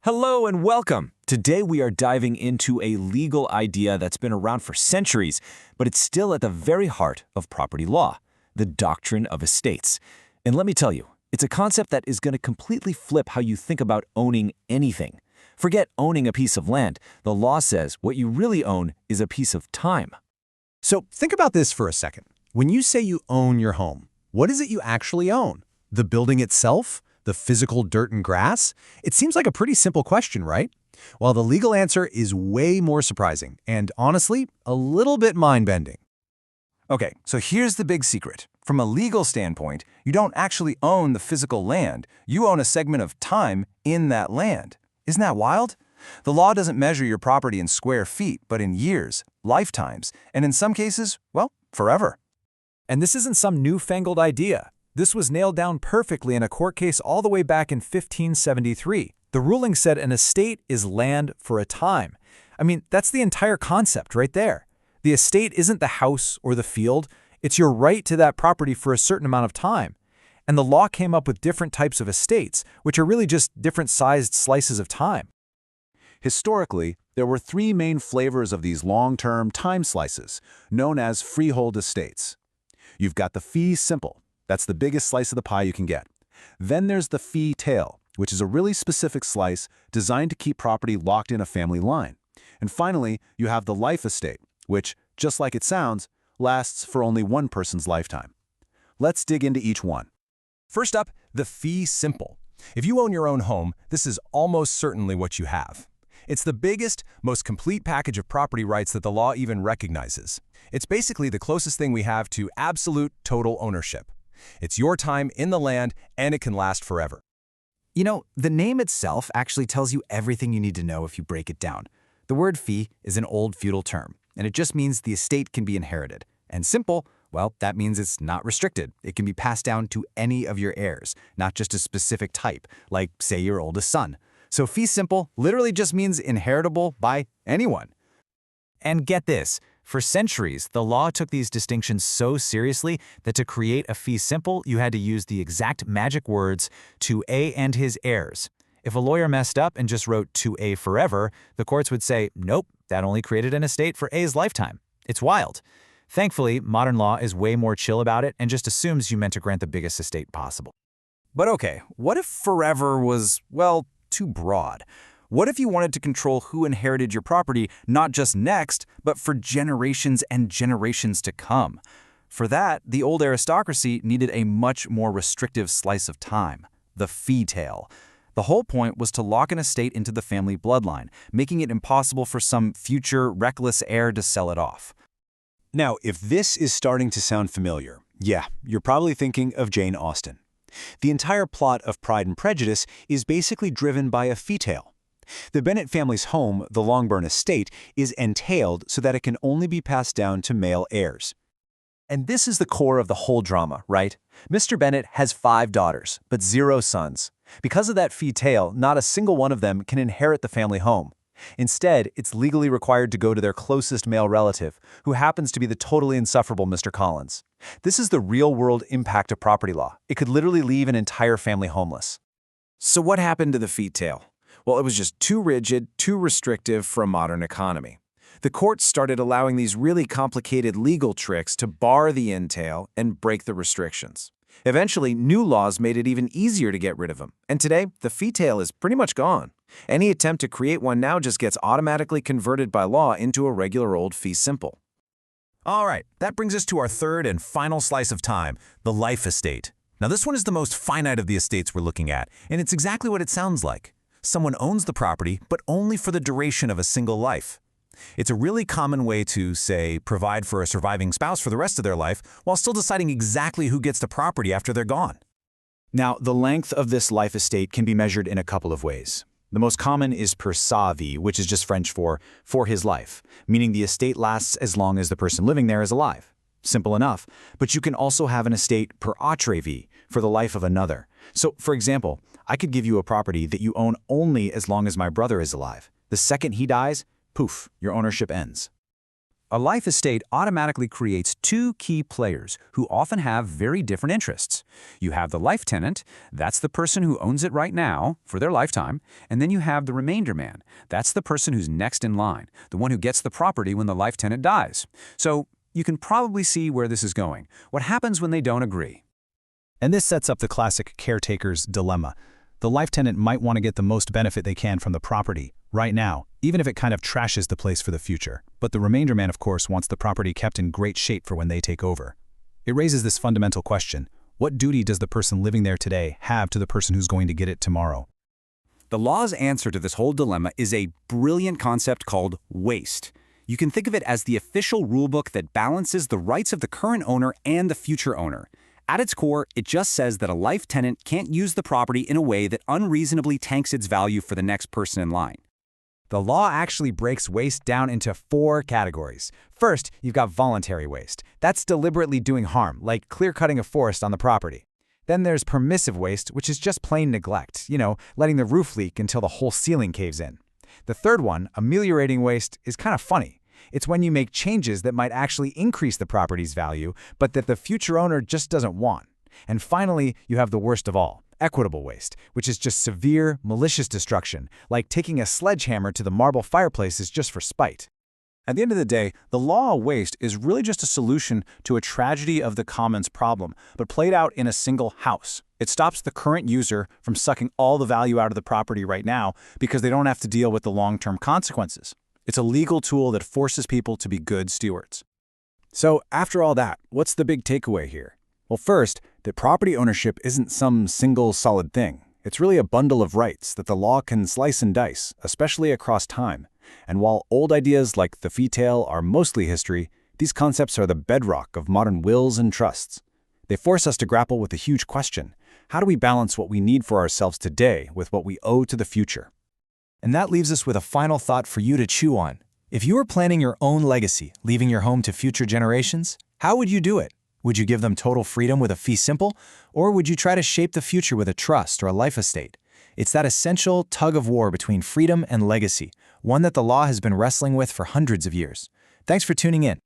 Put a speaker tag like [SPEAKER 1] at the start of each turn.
[SPEAKER 1] Hello and welcome. Today we are diving into a legal idea that's been around for centuries, but it's still at the very heart of property law, the doctrine of estates. And let me tell you, it's a concept that is going to completely flip how you think about owning anything. Forget owning a piece of land. The law says what you really own is a piece of time.
[SPEAKER 2] So think about this for a second. When you say you own your home, what is it you actually own? The building itself? The physical dirt and grass? It seems like a pretty simple question, right? Well, the legal answer is way more surprising and, honestly, a little bit mind-bending.
[SPEAKER 3] Okay, so here's the big secret. From a legal standpoint, you don't actually own the physical land. You own a segment of time in that land. Isn't that wild? The law doesn't measure your property in square feet, but in years, lifetimes, and in some cases, well, forever.
[SPEAKER 4] And this isn't some newfangled idea. This was nailed down perfectly in a court case all the way back in 1573. The ruling said an estate is land for a time. I mean, that's the entire concept right there. The estate isn't the house or the field. It's your right to that property for a certain amount of time. And the law came up with different types of estates, which are really just different sized slices of time.
[SPEAKER 5] Historically, there were three main flavors of these long-term time slices, known as freehold estates. You've got the fee simple. That's the biggest slice of the pie you can get. Then there's the fee tail, which is a really specific slice designed to keep property locked in a family line. And finally, you have the life estate, which, just like it sounds, lasts for only one person's lifetime. Let's dig into each one.
[SPEAKER 6] First up, the fee simple. If you own your own home, this is almost certainly what you have. It's the biggest, most complete package of property rights that the law even recognizes. It's basically the closest thing we have to absolute total ownership. It's your time in the land, and it can last forever.
[SPEAKER 7] You know, the name itself actually tells you everything you need to know if you break it down. The word fee is an old feudal term, and it just means the estate can be inherited. And simple, well, that means it's not restricted. It can be passed down to any of your heirs, not just a specific type, like, say, your oldest son. So fee simple literally just means inheritable by anyone. And get this. For centuries, the law took these distinctions so seriously that to create a fee simple, you had to use the exact magic words, to A and his heirs. If a lawyer messed up and just wrote to A forever, the courts would say, nope, that only created an estate for A's lifetime. It's wild. Thankfully, modern law is way more chill about it and just assumes you meant to grant the biggest estate possible.
[SPEAKER 3] But okay, what if forever was, well, too broad? What if you wanted to control who inherited your property not just next, but for generations and generations to come? For that, the old aristocracy needed a much more restrictive slice of time, the fee tail. The whole point was to lock an estate into the family bloodline, making it impossible for some future reckless heir to sell it off.
[SPEAKER 5] Now, if this is starting to sound familiar, yeah, you're probably thinking of Jane Austen. The entire plot of Pride and Prejudice is basically driven by a fee tail. The Bennet family's home, the Longbourn estate, is entailed so that it can only be passed down to male heirs.
[SPEAKER 3] And this is the core of the whole drama, right? Mr. Bennet has 5 daughters, but 0 sons. Because of that fee tail, not a single one of them can inherit the family home. Instead, it's legally required to go to their closest male relative, who happens to be the totally insufferable Mr. Collins. This is the real-world impact of property law. It could literally leave an entire family homeless.
[SPEAKER 1] So what happened to the fee tail? Well, it was just too rigid, too restrictive for a modern economy. The courts started allowing these really complicated legal tricks to bar the entail and break the restrictions. Eventually, new laws made it even easier to get rid of them, and today, the fee tail is pretty much gone. Any attempt to create one now just gets automatically converted by law into a regular old fee simple.
[SPEAKER 6] All right, that brings us to our third and final slice of time, the life estate. Now, this one is the most finite of the estates we're looking at, and it's exactly what it sounds like. Someone owns the property, but only for the duration of a single life. It's a really common way to, say, provide for a surviving spouse for the rest of their life while still deciding exactly who gets the property after they're gone.
[SPEAKER 2] Now, the length of this life estate can be measured in a couple of ways. The most common is per sa vie, which is just French for his life, meaning the estate lasts as long as the person living there is alive. Simple enough, but you can also have an estate per autre vie, for the life of another. So, for example, I could give you a property that you own only as long as my brother is alive. The second he dies, poof, your ownership ends.
[SPEAKER 3] A life estate automatically creates two key players who often have very different interests. You have the life tenant, that's the person who owns it right now for their lifetime, and then you have the remainder man, that's the person who's next in line, the one who gets the property when the life tenant dies. So you can probably see where this is going. What happens when they don't agree?
[SPEAKER 2] And this sets up the classic caretaker's dilemma. The life tenant might want to get the most benefit they can from the property right now, even if it kind of trashes the place for the future. But the remainder man, of course, wants the property kept in great shape for when they take over. It raises this fundamental question: what duty does the person living there today have to the person who's going to get it tomorrow?
[SPEAKER 3] The law's answer to this whole dilemma is a brilliant concept called waste. You can think of it as the official rulebook that balances the rights of the current owner and the future owner. At its core, it just says that a life tenant can't use the property in a way that unreasonably tanks its value for the next person in line.
[SPEAKER 7] The law actually breaks waste down into 4 categories. First, you've got voluntary waste. That's deliberately doing harm, like clear-cutting a forest on the property. Then there's permissive waste, which is just plain neglect, letting the roof leak until the whole ceiling caves in. The third one, ameliorating waste, is kind of funny. It's when you make changes that might actually increase the property's value, but that the future owner just doesn't want. And finally, you have the worst of all, equitable waste, which is just severe, malicious destruction, like taking a sledgehammer to the marble fireplaces just for spite.
[SPEAKER 5] At the end of the day, the law of waste is really just a solution to a tragedy of the commons problem, but played out in a single house. It stops the current user from sucking all the value out of the property right now because they don't have to deal with the long-term consequences. It's a legal tool that forces people to be good stewards.
[SPEAKER 1] So after all that, what's the big takeaway here? Well, first, that property ownership isn't some single solid thing. It's really a bundle of rights that the law can slice and dice, especially across time. And while old ideas like the fee tail are mostly history, these concepts are the bedrock of modern wills and trusts. They force us to grapple with a huge question: how do we balance what we need for ourselves today with what we owe to the future?
[SPEAKER 4] And that leaves us with a final thought for you to chew on. If you were planning your own legacy, leaving your home to future generations, how would you do it? Would you give them total freedom with a fee simple, or would you try to shape the future with a trust or a life estate? It's that essential tug of war between freedom and legacy, one that the law has been wrestling with for hundreds of years. Thanks for tuning in.